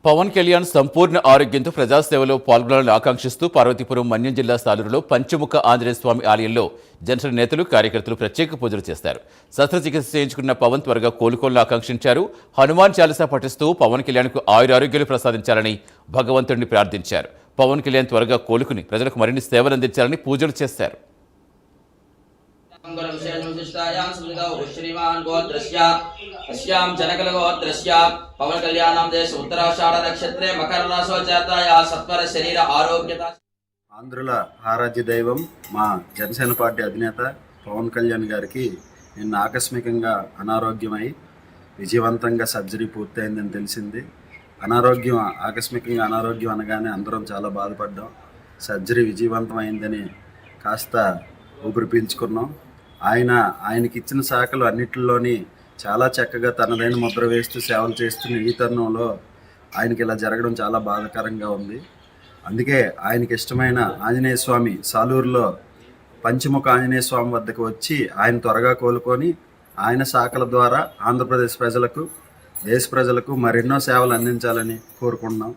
పవన్ కళ్యాణ్ సంపూర్ణ ఆరోగ్యంతో ప్రజాసేవలో పాల్గొనాలని ఆకాంక్షిస్తూ పార్వతీపురం మన్యం జిల్లా సాలూరులో పంచముఖ ఆంజనేయ స్వామి ఆలయంలో జనసేన నేతలు కార్యకర్తలు ప్రత్యేక పూజలు చేశారు. శస్త్రచికిత్స చేయించుకున్న పవన్ త్వరగా కోలుకోవాలని ఆకాంక్షించారు. హనుమాన్ చాలీసా పఠిస్తూ పవన్ కళ్యాణ్కు ఆయురారోగ్యాలు ప్రసాదించాలని భగవంతుడిని ప్రార్థించారు. పవన్ కళ్యాణ్ త్వరగా కోలుకుని ప్రజలకు మరిన్ని సేవలు అందించాలని పూజలు చేశారు. పవన్ కళ్యాణం దేశ ఉత్తరాషాఢ నక్షత్రే మకర రాశో జాతాయ సత్వర శరీర ఆరోగ్యత. ఆంధ్రుల ఆరాధ్య దైవం మా జనసేన పార్టీ అధినేత పవన్ కళ్యాణ్ గారికి నిన్న ఆకస్మికంగా అనారోగ్యమై విజయవంతంగా సర్జరీ పూర్తయిందని తెలిసింది. ఆకస్మికంగా అనారోగ్యం అనగానే అందరం చాలా బాధపడ్డాం. సర్జరీ విజయవంతమైందని కాస్త ఊపిరి పీల్చుకున్నాం. ఆయనకి ఇచ్చిన శాఖలు అన్నిటిలోని చాలా చక్కగా తనదైన ముద్ర వేస్తూ సేవలు చేస్తున్న ఈ తరుణంలో ఆయనకి ఇలా జరగడం చాలా బాధాకరంగా ఉంది. అందుకే ఆయనకి ఇష్టమైన ఆంజనేయ స్వామి సాలూరులో పంచముఖ ఆంజనేయ స్వామి వద్దకు వచ్చి ఆయన త్వరగా కోలుకొని ఆయన శాఖల ద్వారా ఆంధ్రప్రదేశ్ ప్రజలకు, దేశ ప్రజలకు మరెన్నో సేవలు అందించాలని కోరుకుంటున్నాం.